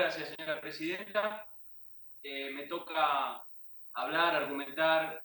Gracias, señora presidenta. Me toca hablar, argumentar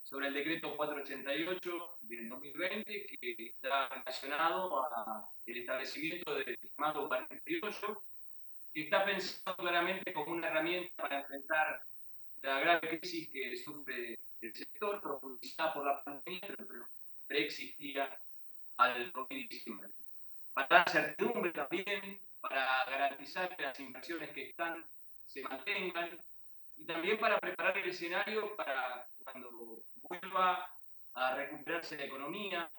sobre el decreto 488 del 2020, que está relacionado al establecimiento del llamado barrio criollo, que está pensado claramente como una herramienta para enfrentar la grave crisis que sufre el sector, profundizada por la pandemia, pero preexistía al COVID-19. Para dar certidumbre también, para garantizar que las inversiones que están se mantengan y también para preparar el escenario para cuando vuelva a recuperarse la economía,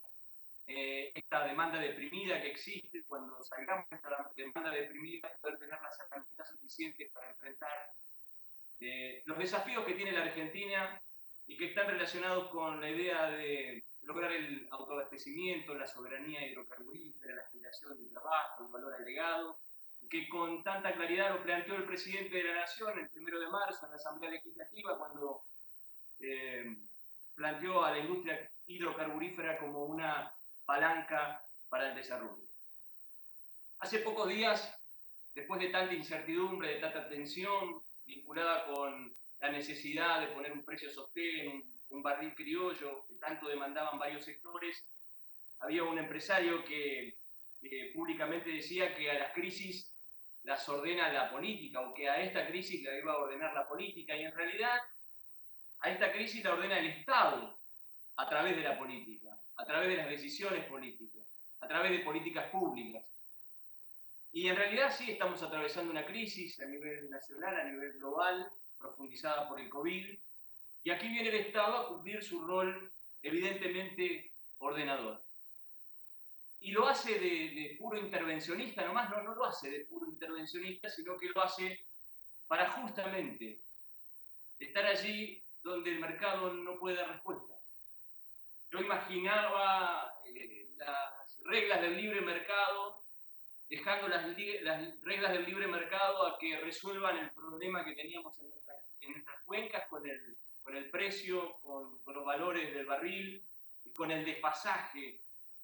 esta demanda deprimida que existe, cuando salgamos de esta demanda deprimida, poder tener las herramientas suficientes para enfrentar los desafíos que tiene la Argentina y que están relacionados con la idea de lograr el autoabastecimiento, la soberanía hidrocarburífera, la generación de trabajo, el valor agregado, que con tanta claridad lo planteó el presidente de la Nación el 1 de marzo en la Asamblea Legislativa, cuando planteó a la industria hidrocarburífera como una palanca para el desarrollo. Hace pocos días, después de tanta incertidumbre, de tanta tensión vinculada con la necesidad de poner un precio sostén, un barril criollo que tanto demandaban varios sectores, había un empresario que públicamente decía que a las crisis las ordena la política, o que a esta crisis la iba a ordenar la política, y en realidad a esta crisis la ordena el Estado a través de la política, a través de las decisiones políticas, a través de políticas públicas. Y en realidad sí estamos atravesando una crisis a nivel nacional, a nivel global, profundizada por el COVID, y aquí viene el Estado a cumplir su rol evidentemente ordenador. Y lo hace de puro intervencionista nomás, no lo hace de puro intervencionista, sino que lo hace para justamente estar allí donde el mercado no puede dar respuesta. Yo imaginaba las reglas del libre mercado, dejando las reglas del libre mercado a que resuelvan el problema que teníamos en nuestras cuencas con el precio, con los valores del barril y con el desfasaje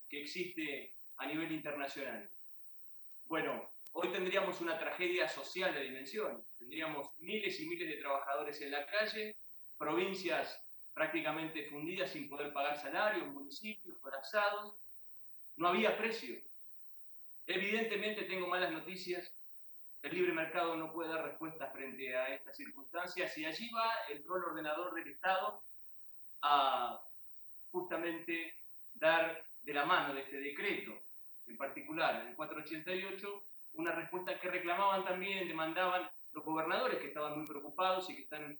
que existe a nivel internacional. Bueno, hoy tendríamos una tragedia social de dimensión. Tendríamos miles y miles de trabajadores en la calle, provincias prácticamente fundidas sin poder pagar salarios, municipios colapsados. No había precio. Evidentemente tengo malas noticias. El libre mercado no puede dar respuesta frente a estas circunstancias, y allí va el rol ordenador del Estado a justamente dar de la mano de este decreto, en particular el 488, una respuesta que reclamaban también, demandaban los gobernadores, que estaban muy preocupados y que están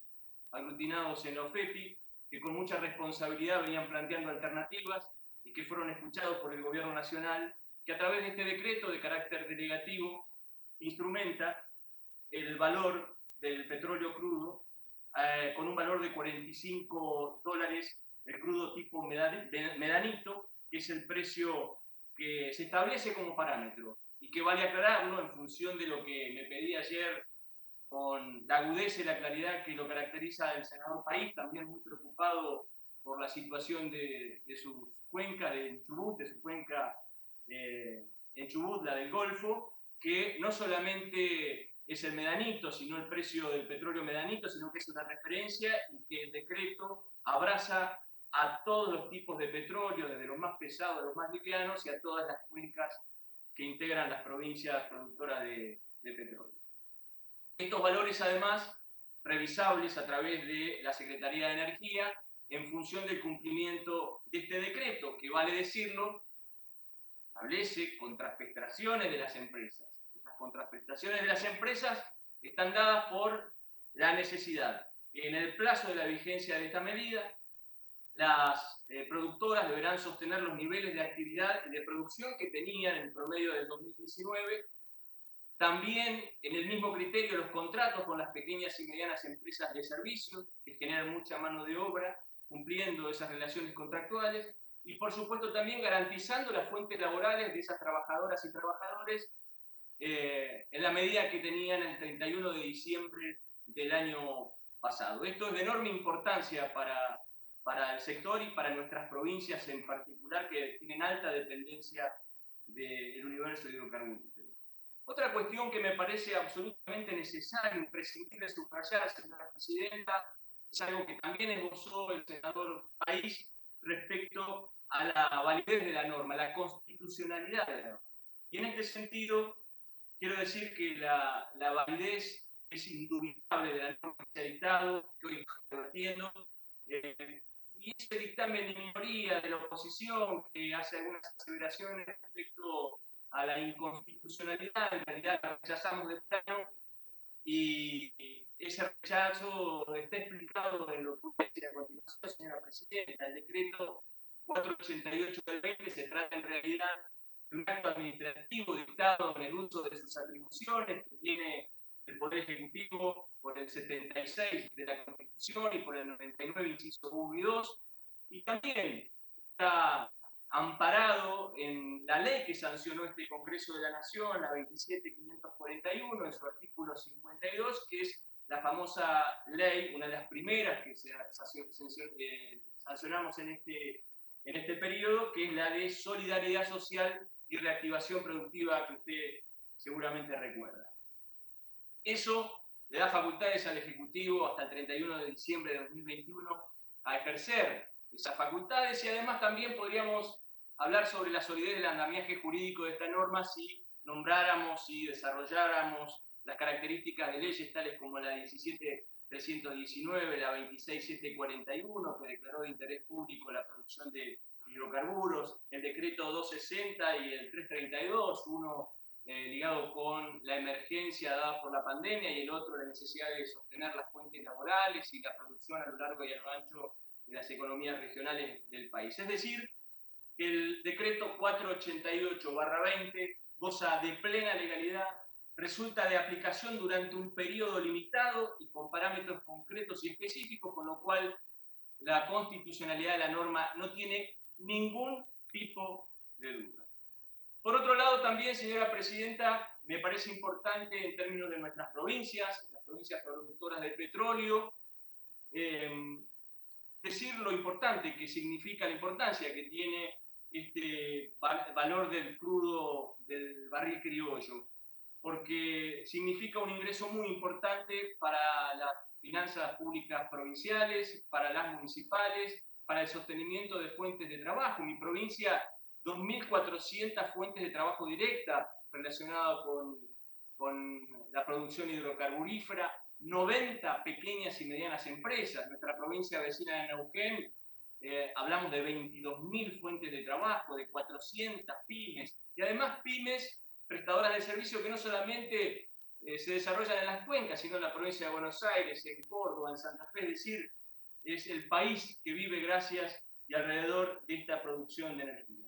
aglutinados en la OFEPI, que con mucha responsabilidad venían planteando alternativas y que fueron escuchados por el gobierno nacional, que a través de este decreto de carácter delegativo instrumenta el valor del petróleo crudo con un valor de $45 el crudo tipo medanito, que es el precio que se establece como parámetro y que vale aclararlo en función de lo que me pedí ayer con la agudeza y la claridad que lo caracteriza el senador País, también muy preocupado por la situación de sus cuencas, de Chubut, de su cuenca en Chubut, la del Golfo, que no solamente es el medanito, sino el precio del petróleo medanito, sino que es una referencia y que el decreto abraza a todos los tipos de petróleo, desde los más pesados a los más livianos, y a todas las cuencas que integran las provincias productoras de petróleo. Estos valores, además, revisables a través de la Secretaría de Energía, en función del cumplimiento de este decreto, que, vale decirlo, establece contraprestaciones de las empresas. Estas contraprestaciones de las empresas están dadas por la necesidad que, en el plazo de la vigencia de esta medida, las productoras deberán sostener los niveles de actividad y de producción que tenían en promedio del 2019. También, en el mismo criterio, los contratos con las pequeñas y medianas empresas de servicios, que generan mucha mano de obra, cumpliendo esas relaciones contractuales, y por supuesto también garantizando las fuentes laborales de esas trabajadoras y trabajadores en la medida que tenían el 31 de diciembre del año pasado. Esto es de enorme importancia para el sector y para nuestras provincias en particular, que tienen alta dependencia del universo hidrocarburífero. Otra cuestión que me parece absolutamente necesaria, imprescindible subrayar, señora presidenta, es algo que también esbozó el senador País respecto a la validez de la norma, la constitucionalidad de la norma. Y en este sentido, quiero decir que la validez es indubitable de la norma que se ha dictado, que hoy estamos debatiendo, y ese dictamen de minoría de la oposición que hace algunas aseveraciones respecto a la inconstitucionalidad, en realidad la rechazamos de plano, y ese rechazo está explicado en lo que dice a continuación, señora presidenta. El decreto 488 del 20 se trata en realidad de un acto administrativo dictado en el uso de sus atribuciones que tiene el Poder Ejecutivo por el 76 de la Constitución y por el 99, inciso 1 y 2, y también está amparado en la ley que sancionó este Congreso de la Nación, la 27541, en su artículo 52, que es la famosa ley, una de las primeras que sancionamos en este periodo, que es la de solidaridad social y reactivación productiva, que usted seguramente recuerda. Eso le da facultades al Ejecutivo hasta el 31 de diciembre de 2021 a ejercer esas facultades, y además también podríamos hablar sobre la solidez del andamiaje jurídico de esta norma si nombráramos y desarrolláramos las características de leyes tales como la 17.319, la 26.741, que declaró de interés público la producción de hidrocarburos, el decreto 260 y el 332, uno ligado con la emergencia dada por la pandemia y el otro la necesidad de sostener las fuentes laborales y la producción a lo largo y a lo ancho de las economías regionales del país. Es decir, que el decreto 488/20 goza de plena legalidad, resulta de aplicación durante un periodo limitado y con parámetros concretos y específicos, con lo cual la constitucionalidad de la norma no tiene ningún tipo de duda. Por otro lado, también, señora presidenta, me parece importante en términos de nuestras provincias, las provincias productoras de petróleo, decir lo importante que significa, la importancia que tiene este valor del crudo del barril criollo, porque significa un ingreso muy importante para las finanzas públicas provinciales, para las municipales, para el sostenimiento de fuentes de trabajo. Mi provincia, 2.400 fuentes de trabajo directa relacionadas con la producción hidrocarburífera, 90 pequeñas y medianas empresas. Nuestra provincia vecina de Neuquén, hablamos de 22.000 fuentes de trabajo, de 400 pymes, y además pymes prestadoras de servicio que no solamente se desarrollan en las cuencas, sino en la provincia de Buenos Aires, en Córdoba, en Santa Fe, es decir, es el país que vive gracias y alrededor de esta producción de energía.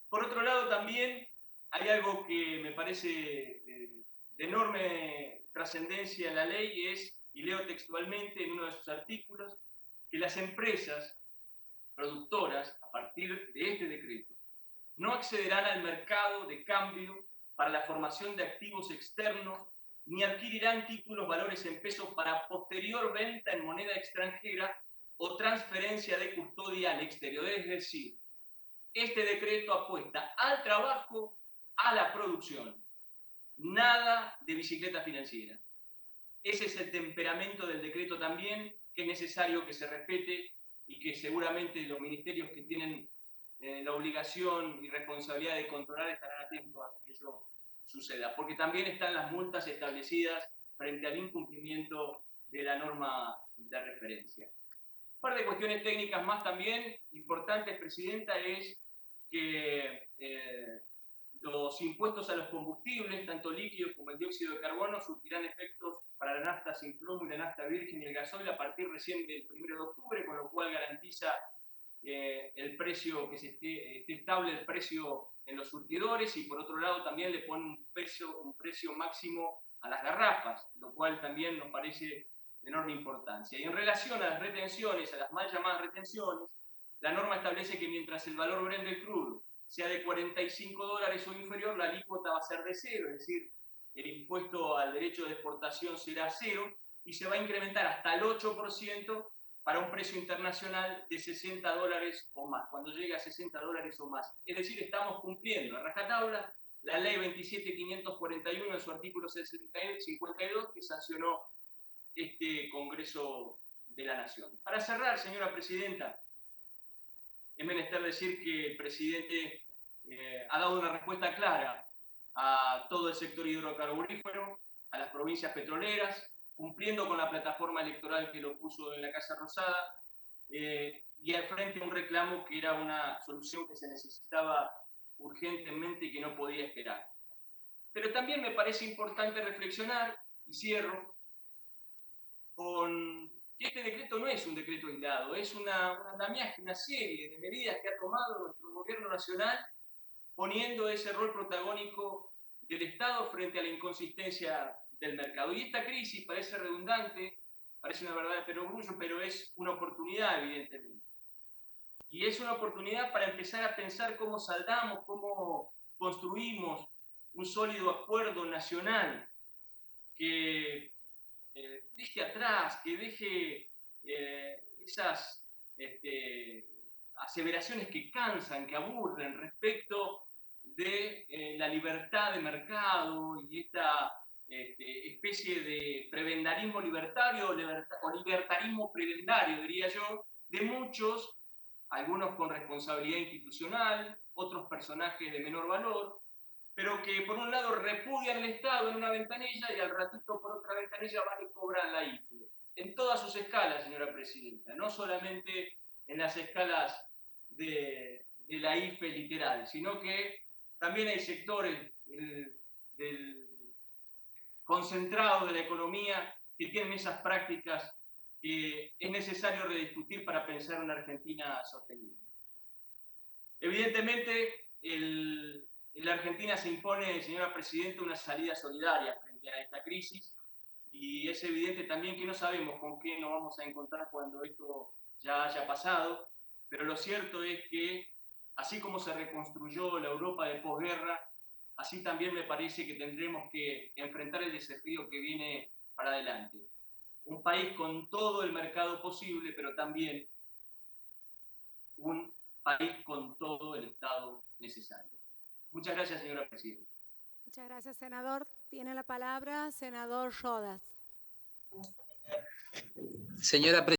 Por otro lado, también hay algo que me parece de enorme trascendencia en la ley, y leo textualmente en uno de sus artículos, que las empresas productoras, a partir de este decreto, no accederán al mercado de cambio para la formación de activos externos, ni adquirirán títulos valores en pesos para posterior venta en moneda extranjera o transferencia de custodia al exterior. Es decir, este decreto apuesta al trabajo, a la producción, nada de bicicleta financiera. Ese es el temperamento del decreto también, que es necesario que se respete y que seguramente los ministerios que tienen la obligación y responsabilidad de controlar estarán atentos a que ello suceda, porque también están las multas establecidas frente al incumplimiento de la norma de referencia. Un par de cuestiones técnicas más también importantes, presidenta, es que los impuestos a los combustibles, tanto líquidos como el dióxido de carbono, surtirán efectos para la nafta sin plomo y la nafta virgen y el gasoil a partir recién del 1 de octubre, con lo cual garantiza el precio, que esté estable el precio en los surtidores, y por otro lado también le pone un precio máximo a las garrafas, lo cual también nos parece de enorme importancia. Y en relación a las retenciones, a las mal llamadas retenciones, la norma establece que mientras el valor Brent del crudo sea de $45 o inferior, la alícuota va a ser de cero, es decir, el impuesto al derecho de exportación será cero y se va a incrementar hasta el 8% para un precio internacional de $60 o más, cuando llegue a $60 o más. Es decir, estamos cumpliendo a rajatabla la ley 27.541 en su artículo 52 que sancionó este Congreso de la Nación. Para cerrar, señora presidenta, es menester decir que el presidente ha dado una respuesta clara a todo el sector hidrocarburífero, a las provincias petroleras, cumpliendo con la plataforma electoral que lo puso en la Casa Rosada, y al frente un reclamo que era una solución que se necesitaba urgentemente y que no podía esperar. Pero también me parece importante reflexionar, y cierro, con que este decreto no es un decreto aislado, es un andamiaje, una serie de medidas que ha tomado nuestro gobierno nacional, poniendo ese rol protagónico del Estado frente a la inconsistencia del mercado. Y esta crisis parece redundante, parece una verdad de perogrullo, pero es una oportunidad, evidentemente. Y es una oportunidad para empezar a pensar cómo saldamos, cómo construimos un sólido acuerdo nacional que deje atrás, que deje esas aseveraciones que cansan, que aburren respecto de la libertad de mercado y esta especie de prebendarismo libertario o libertarismo prebendario, diría yo, de muchos, algunos con responsabilidad institucional, otros personajes de menor valor, pero que por un lado repudian el Estado en una ventanilla y al ratito por otra ventanilla van y cobran la IFE. En todas sus escalas, señora presidenta, no solamente en las escalas de la IFE literal, sino que también hay sectores del concentrado de la economía que tienen esas prácticas que es necesario rediscutir para pensar una Argentina sostenible. Evidentemente, en la Argentina se impone, señora presidenta, una salida solidaria frente a esta crisis y es evidente también que no sabemos con qué nos vamos a encontrar cuando esto ya haya pasado, pero lo cierto es que así como se reconstruyó la Europa de posguerra, así también me parece que tendremos que enfrentar el desafío que viene para adelante. Un país con todo el mercado posible, pero también un país con todo el Estado necesario. Muchas gracias, señora presidenta. Muchas gracias, senador. Tiene la palabra senador Rodas. Señora presidenta.